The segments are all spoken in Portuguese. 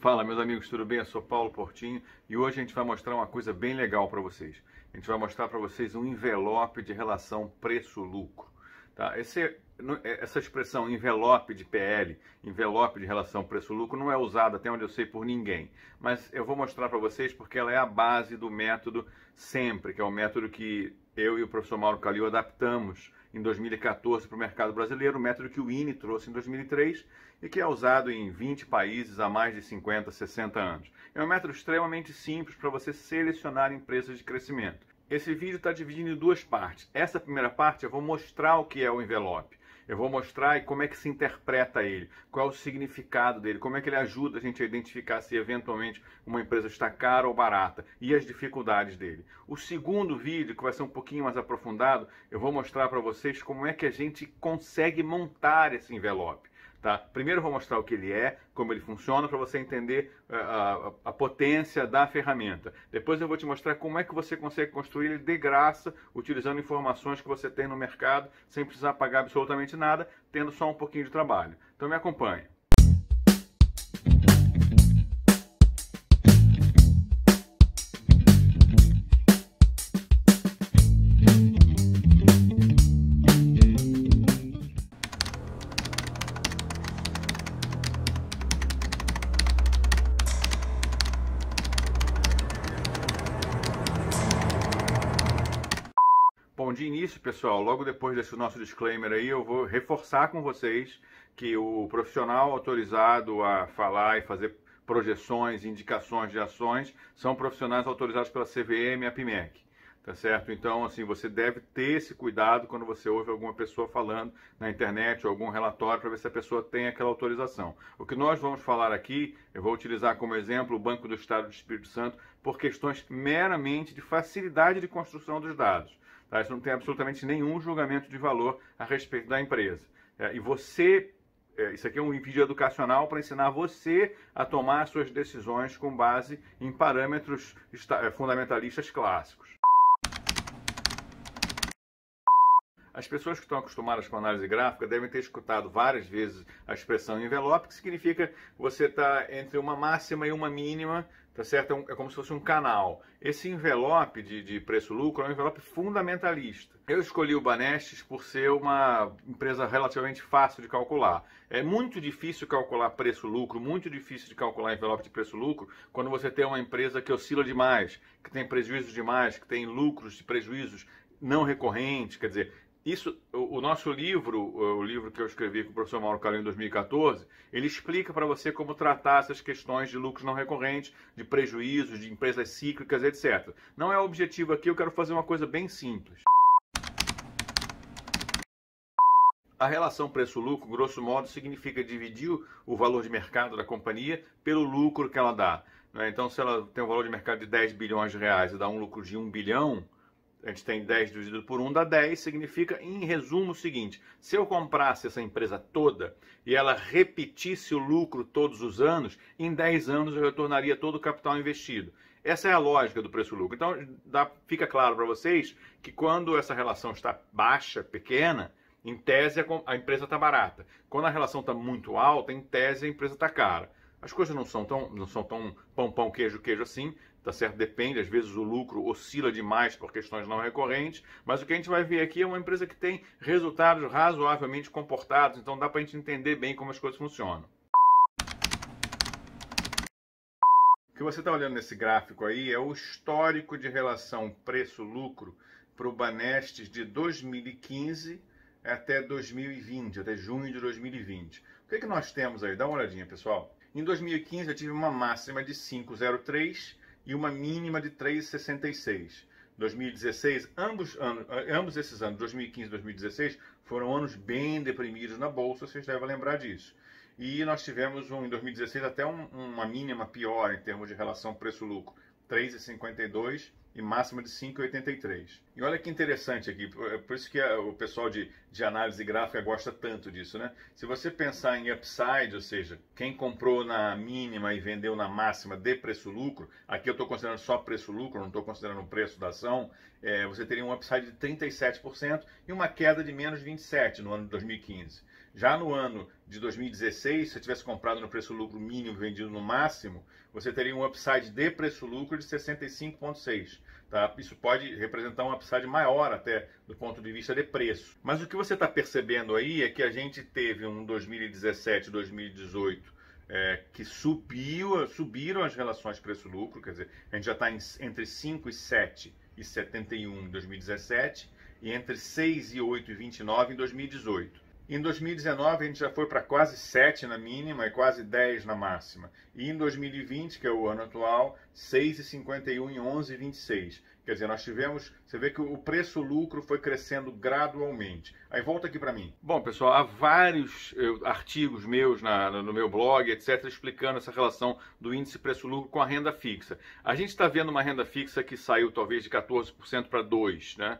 Fala, meus amigos, tudo bem? Eu sou Paulo Portinho e hoje a gente vai mostrar uma coisa bem legal para vocês. A gente vai mostrar para vocês um envelope de relação preço-lucro. Tá? Essa expressão envelope de PL, envelope de relação preço-lucro, não é usada, até onde eu sei, por ninguém. Mas eu vou mostrar para vocês porque ela é a base do método sempre, que é o método que eu e o professor Mauro Calil adaptamos em 2014 para o mercado brasileiro, o método que o INE trouxe em 2003 e que é usado em 20 países há mais de 50, 60 anos. É um método extremamente simples para você selecionar empresas de crescimento. Esse vídeo está dividido em duas partes. Essa primeira parte eu vou mostrar o que é o envelope. Eu vou mostrar como é que se interpreta ele, qual é o significado dele, como é que ele ajuda a gente a identificar se eventualmente uma empresa está cara ou barata e as dificuldades dele. O segundo vídeo, que vai ser um pouquinho mais aprofundado, eu vou mostrar para vocês como é que a gente consegue montar esse envelope. Tá? Primeiro eu vou mostrar o que ele é, como ele funciona, para você entender a potência da ferramenta. Depois eu vou te mostrar como é que você consegue construir ele de graça, utilizando informações que você tem no mercado, sem precisar pagar absolutamente nada, tendo só um pouquinho de trabalho. Então me acompanhe. Bom, de início, pessoal, logo depois desse nosso disclaimer aí, eu vou reforçar com vocês que o profissional autorizado a falar e fazer projeções, indicações de ações, são profissionais autorizados pela CVM e a PMEC, tá certo? Então, assim, você deve ter esse cuidado quando você ouve alguma pessoa falando na internet ou algum relatório para ver se a pessoa tem aquela autorização. O que nós vamos falar aqui, eu vou utilizar como exemplo o Banco do Estado do Espírito Santo por questões meramente de facilidade de construção dos dados. Tá? Isso não tem absolutamente nenhum julgamento de valor a respeito da empresa. Isso aqui é um vídeo educacional para ensinar você a tomar suas decisões com base em parâmetros fundamentalistas clássicos. As pessoas que estão acostumadas com análise gráfica devem ter escutado várias vezes a expressão envelope, que significa que você está entre uma máxima e uma mínima, tá certo? É como se fosse um canal. Esse envelope de preço-lucro é um envelope fundamentalista. Eu escolhi o Banestes por ser uma empresa relativamente fácil de calcular. É muito difícil calcular preço-lucro, muito difícil de calcular envelope de preço-lucro quando você tem uma empresa que oscila demais, que tem prejuízos demais, que tem lucros e prejuízos não recorrentes, quer dizer, o nosso livro, o livro que eu escrevi com o professor Mauro Calil em 2014, ele explica para você como tratar essas questões de lucros não recorrentes, de prejuízos, de empresas cíclicas, etc. Não é o objetivo aqui, eu quero fazer uma coisa bem simples. A relação preço-lucro, grosso modo, significa dividir o valor de mercado da companhia pelo lucro que ela dá. Então, se ela tem um valor de mercado de 10 bilhões de reais e dá um lucro de 1 bilhão, a gente tem 10 dividido por 1 dá 10, significa, em resumo, o seguinte: se eu comprasse essa empresa toda e ela repetisse o lucro todos os anos, em 10 anos eu retornaria todo o capital investido. Essa é a lógica do preço-lucro. Então, fica claro para vocês que quando essa relação está baixa, pequena, em tese a empresa está barata. Quando a relação está muito alta, em tese a empresa está cara. As coisas não são tão pão, queijo assim, tá certo? Depende, às vezes o lucro oscila demais por questões não recorrentes, mas o que a gente vai ver aqui é uma empresa que tem resultados razoavelmente comportados, então dá para a gente entender bem como as coisas funcionam. O que você está olhando nesse gráfico aí é o histórico de relação preço-lucro para o Banestes de 2015 até 2020, até junho de 2020. O que nós temos aí? Dá uma olhadinha, pessoal. Em 2015 eu tive uma máxima de 5,03 e uma mínima de 3,66. 2016, ambos esses anos, 2015 e 2016, foram anos bem deprimidos na Bolsa, vocês devem lembrar disso. E nós tivemos em 2016 até uma mínima pior em termos de relação preço-lucro, 3,52 e máxima de 5,83. E olha que interessante aqui, por isso que o pessoal de análise gráfica gosta tanto disso, né? Se você pensar em upside, ou seja, quem comprou na mínima e vendeu na máxima de preço-lucro, aqui eu estou considerando só preço-lucro, não estou considerando o preço da ação, você teria um upside de 37% e uma queda de menos 27% no ano de 2015. Já no ano de 2016, se você tivesse comprado no preço-lucro mínimo e vendido no máximo, você teria um upside de preço-lucro de 65,6. Tá? Isso pode representar um upside maior até do ponto de vista de preço. Mas o que você está percebendo aí é que a gente teve um 2017, 2018 que subiram as relações preço-lucro, quer dizer, a gente já está entre 5,7 e 71 em 2017 e entre 6 e 8 e 29 em 2018. Em 2019 a gente já foi para quase 7 na mínima e quase 10 na máxima. E em 2020, que é o ano atual, 6,51 em 11,26. Quer dizer, nós tivemos, você vê que o preço-lucro foi crescendo gradualmente. Aí volta aqui para mim. Bom, pessoal, há vários artigos meus no meu blog, etc., explicando essa relação do índice preço-lucro com a renda fixa. A gente está vendo uma renda fixa que saiu talvez de 14% para 2%, né?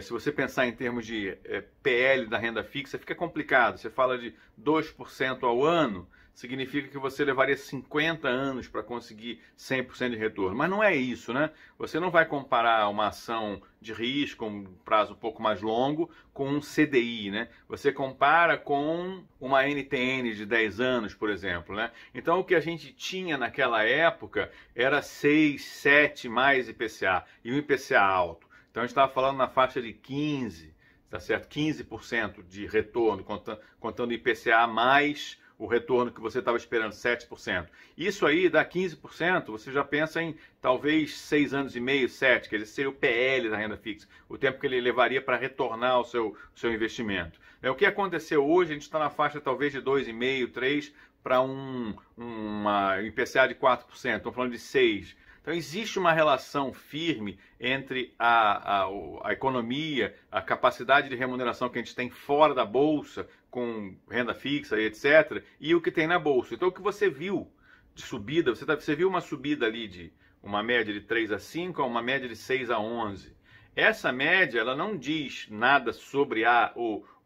Se você pensar em termos de PL da renda fixa, fica complicado. Você fala de 2% ao ano, significa que você levaria 50 anos para conseguir 100% de retorno. Mas não é isso, né? Você não vai comparar uma ação de risco, um prazo um pouco mais longo, com um CDI, né? Você compara com uma NTN de 10 anos, por exemplo, né? Então, o que a gente tinha naquela época era 6, 7 mais IPCA, e um IPCA alto. Então, a gente estava falando na faixa de 15%, tá certo? 15% de retorno, contando IPCA mais o retorno que você estava esperando, 7%. Isso aí dá 15%, você já pensa em talvez 6 anos e meio, 7, quer dizer, seria o PL da renda fixa, o tempo que ele levaria para retornar o seu investimento. O que aconteceu hoje, a gente está na faixa talvez de 2,5%, 3% para uma IPCA de 4%, estamos falando de 6%. Então, existe uma relação firme entre a economia, a capacidade de remuneração que a gente tem fora da Bolsa, com renda fixa e etc., e o que tem na Bolsa. Então, o que você viu de subida, você viu uma subida ali de uma média de 3 a 5 a uma média de 6 a 11. Essa média, ela não diz nada sobre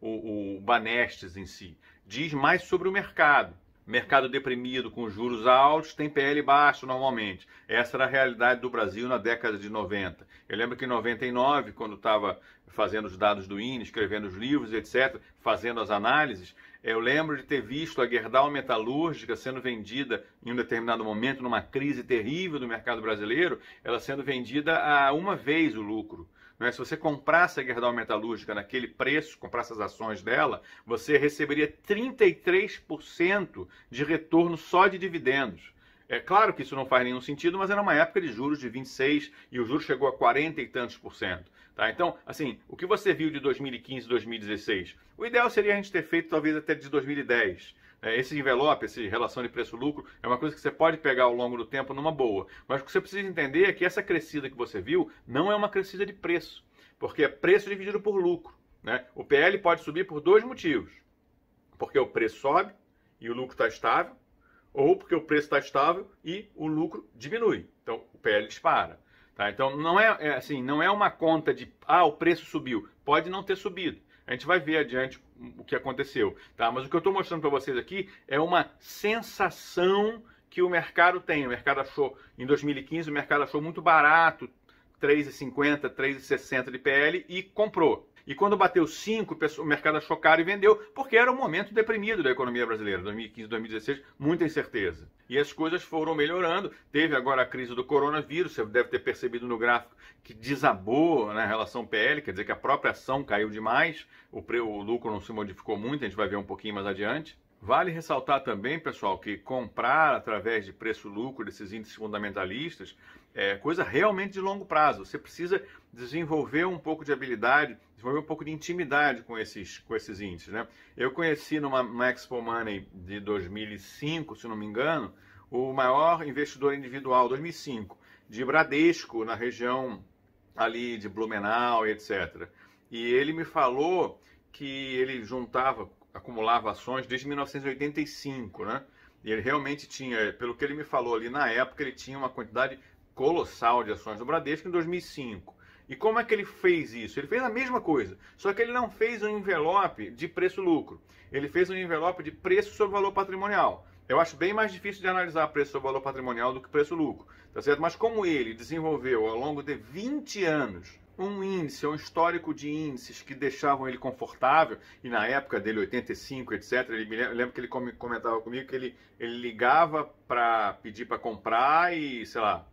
o Banestes em si, diz mais sobre o mercado. Mercado deprimido com juros altos, tem PL baixo normalmente. Essa era a realidade do Brasil na década de 90. Eu lembro que em 99, quando estava fazendo os dados do INE, escrevendo os livros, etc., fazendo as análises, eu lembro de ter visto a Gerdau Metalúrgica sendo vendida em um determinado momento, numa crise terrível do mercado brasileiro, ela sendo vendida a uma vez o lucro. Se você comprasse a Gerdau Metalúrgica naquele preço, comprasse as ações dela, você receberia 33% de retorno só de dividendos. É claro que isso não faz nenhum sentido, mas era uma época de juros de 26% e o juro chegou a 40 e tantos por cento. Tá? Então, assim, o que você viu de 2015 e 2016? O ideal seria a gente ter feito talvez até de 2010. Esse envelope, essa relação de preço-lucro, é uma coisa que você pode pegar ao longo do tempo numa boa. Mas o que você precisa entender é que essa crescida que você viu não é uma crescida de preço, porque é preço dividido por lucro. Né? O PL pode subir por dois motivos. Porque o preço sobe e o lucro está estável, ou porque o preço está estável e o lucro diminui. Então, o PL dispara. Tá? Então, não é uma conta de, o preço subiu. Pode não ter subido. A gente vai ver adiante o que aconteceu, tá? Mas o que eu estou mostrando para vocês aqui é uma sensação que o mercado tem. O mercado achou, em 2015, o mercado achou muito barato, 3,50, 3,60 de PL e comprou. E quando bateu 5, o mercado achou caro e vendeu, porque era um momento deprimido da economia brasileira, 2015, 2016, muita incerteza. E as coisas foram melhorando. Teve agora a crise do coronavírus, você deve ter percebido no gráfico que desabou na relação PL, quer dizer que a própria ação caiu demais, o lucro não se modificou muito, a gente vai ver um pouquinho mais adiante. Vale ressaltar também, pessoal, que comprar através de preço-lucro desses índices fundamentalistas é coisa realmente de longo prazo. Você precisa desenvolver um pouco de habilidade, desenvolver um pouco de intimidade com esses índices. Né? Eu conheci numa Expo Money de 2005, se não me engano, o maior investidor individual, 2005, de Bradesco, na região ali de Blumenau e etc. E ele me falou que ele acumulava ações desde 1985, né? E ele realmente tinha, pelo que ele me falou ali na época, ele tinha uma quantidade colossal de ações do Bradesco em 2005. E como é que ele fez isso? Ele fez a mesma coisa, só que ele não fez um envelope de preço-lucro. Ele fez um envelope de preço sobre valor patrimonial. Eu acho bem mais difícil de analisar preço sobre valor patrimonial do que preço-lucro, tá certo? Mas como ele desenvolveu ao longo de 20 anos um índice, um histórico de índices que deixavam ele confortável, e na época dele, 85, etc., eu lembro que ele comentava comigo que ele ligava para pedir para comprar e, sei lá,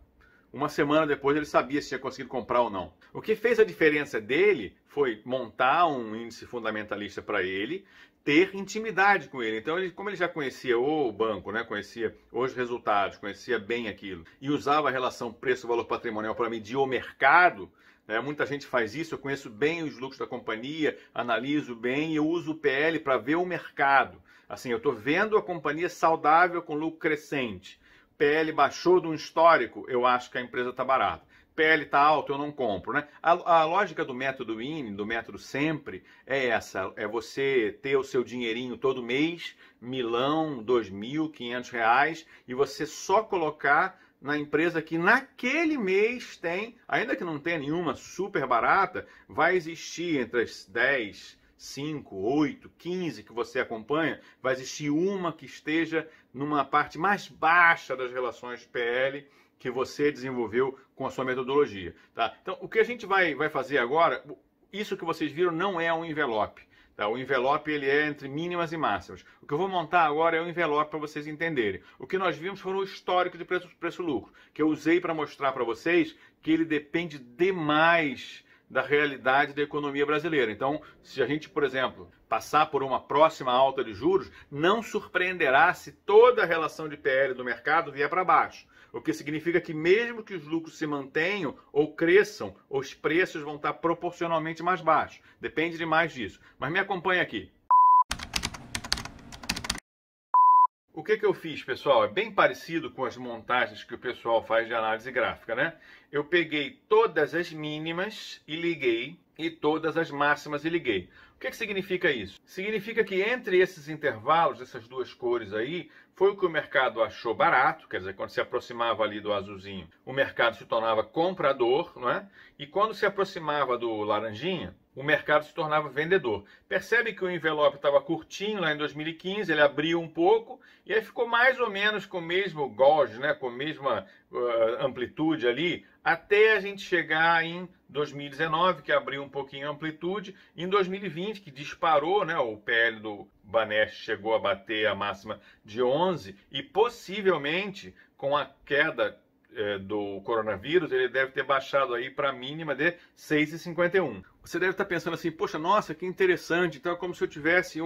uma semana depois ele sabia se tinha conseguido comprar ou não. O que fez a diferença dele foi montar um índice fundamentalista para ele, ter intimidade com ele. Então, como ele já conhecia o banco, né, conhecia os resultados, conhecia bem aquilo, e usava a relação preço-valor patrimonial para medir o mercado, né, muita gente faz isso, eu conheço bem os lucros da companhia, analiso bem e eu uso o PL para ver o mercado. Assim, eu estou vendo a companhia saudável com lucro crescente. PL baixou de um histórico, eu acho que a empresa está barata. PL está alto, eu não compro, né? A lógica do método INE, do método sempre, é essa. É você ter o seu dinheirinho todo mês, milão, 2.000, R$ 500, e você só colocar na empresa que naquele mês tem, ainda que não tenha nenhuma super barata, vai existir entre as 10, 5, 8, 15 que você acompanha, vai existir uma que esteja numa parte mais baixa das relações PL que você desenvolveu com a sua metodologia. Tá? Então, o que a gente vai fazer agora, isso que vocês viram não é um envelope. Tá? O envelope ele é entre mínimas e máximas. O que eu vou montar agora é um envelope para vocês entenderem. O que nós vimos foi um histórico de preço-lucro, que eu usei para mostrar para vocês que ele depende demais da realidade da economia brasileira. Então, se a gente, por exemplo, passar por uma próxima alta de juros, não surpreenderá se toda a relação de PL do mercado vier para baixo. O que significa que mesmo que os lucros se mantenham ou cresçam, os preços vão estar proporcionalmente mais baixos. Depende demais disso. Mas me acompanha aqui. O que eu fiz, pessoal? É bem parecido com as montagens que o pessoal faz de análise gráfica, né? Eu peguei todas as mínimas e liguei, e todas as máximas e liguei. O que significa isso? Significa que entre esses intervalos, essas duas cores aí, foi o que o mercado achou barato, quer dizer, quando se aproximava ali do azulzinho, o mercado se tornava comprador, não é? E quando se aproximava do laranjinha, o mercado se tornava vendedor. Percebe que o envelope estava curtinho lá em 2015, ele abriu um pouco e aí ficou mais ou menos com o mesmo gauge, né, com a mesma amplitude ali, até a gente chegar em 2019, que abriu um pouquinho a amplitude, e em 2020, que disparou, né, o PL do Banesp chegou a bater a máxima de 11, e possivelmente com a queda do coronavírus, ele deve ter baixado aí para a mínima de 6,51. Você deve estar pensando assim, poxa, nossa, que interessante, então é como se eu tivesse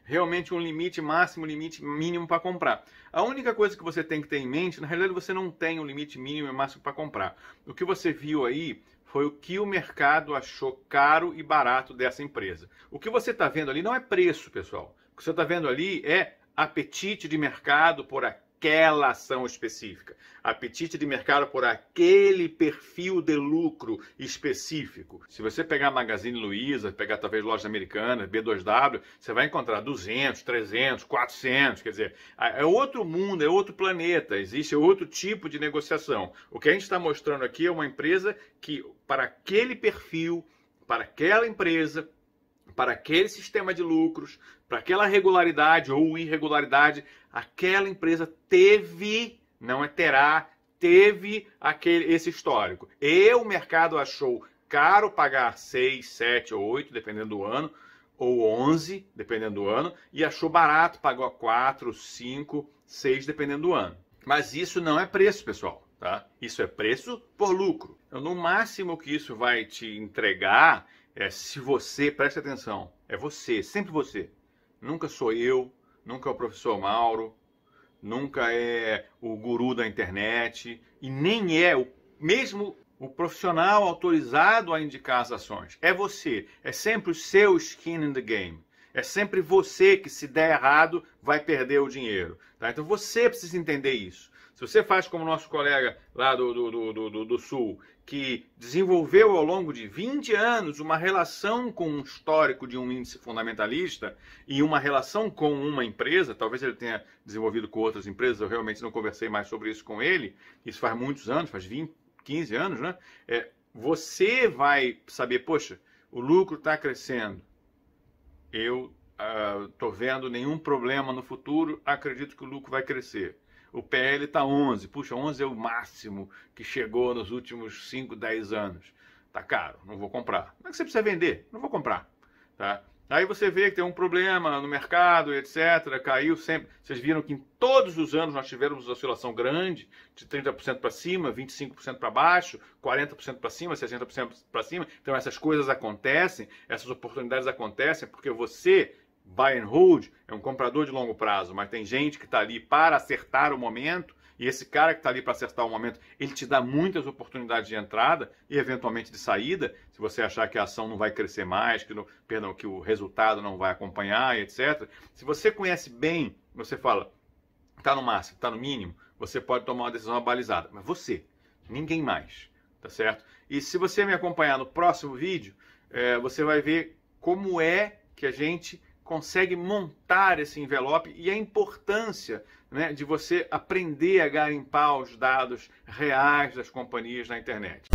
realmente um limite máximo, limite mínimo para comprar. A única coisa que você tem que ter em mente, na realidade você não tem um limite mínimo e máximo para comprar. O que você viu aí foi o que o mercado achou caro e barato dessa empresa. O que você está vendo ali não é preço, pessoal. O que você está vendo ali é apetite de mercado por aquela ação específica, apetite de mercado por aquele perfil de lucro específico. Se você pegar Magazine Luiza, pegar talvez lojas americanas, B2W, você vai encontrar 200, 300, 400, quer dizer, é outro mundo, é outro planeta, existe outro tipo de negociação. O que a gente está mostrando aqui é uma empresa que, para aquele perfil, para aquela empresa, para aquele sistema de lucros, para aquela regularidade ou irregularidade, aquela empresa teve, não é terá, teve esse histórico. E o mercado achou caro pagar 6, 7 ou 8, dependendo do ano, ou 11, dependendo do ano, e achou barato, pagou 4, 5, 6, dependendo do ano. Mas isso não é preço, pessoal. Tá? Isso é preço por lucro. Então, no máximo que isso vai te entregar se você, preste atenção, é você, sempre você. Nunca sou eu, nunca é o professor Mauro, nunca é o guru da internet e nem é mesmo o profissional autorizado a indicar as ações. É você, é sempre o seu skin in the game. É sempre você que, se der errado, vai perder o dinheiro. Tá? Então você precisa entender isso. Se você faz como nosso colega lá do Sul, que desenvolveu ao longo de 20 anos uma relação com um histórico de um índice fundamentalista e uma relação com uma empresa, talvez ele tenha desenvolvido com outras empresas, eu realmente não conversei mais sobre isso com ele, isso faz muitos anos, faz 20, 15 anos, né? Você vai saber, poxa, o lucro está crescendo, eu estou vendo nenhum problema no futuro, acredito que o lucro vai crescer. O PL está 11. Puxa, 11 é o máximo que chegou nos últimos 5, 10 anos. tá caro, não vou comprar. Não é que você precisa vender, não vou comprar, tá? Aí você vê que tem um problema no mercado, etc. Caiu sempre. Vocês viram que em todos os anos nós tivemos oscilação grande, de 30% para cima, 25% para baixo, 40% para cima, 60% para cima. Então essas coisas acontecem, essas oportunidades acontecem porque você, buy and hold, é um comprador de longo prazo, mas tem gente que está ali para acertar o momento. E esse cara que está ali para acertar o momento, ele te dá muitas oportunidades de entrada e eventualmente de saída, se você achar que a ação não vai crescer mais, que o resultado não vai acompanhar, etc. Se você conhece bem, você fala, está no máximo, está no mínimo, você pode tomar uma decisão abalizada. Mas você, ninguém mais, tá certo? E se você me acompanhar no próximo vídeo, você vai ver como é que a gente consegue montar esse envelope e a importância, né, de você aprender a garimpar os dados reais das companhias na internet.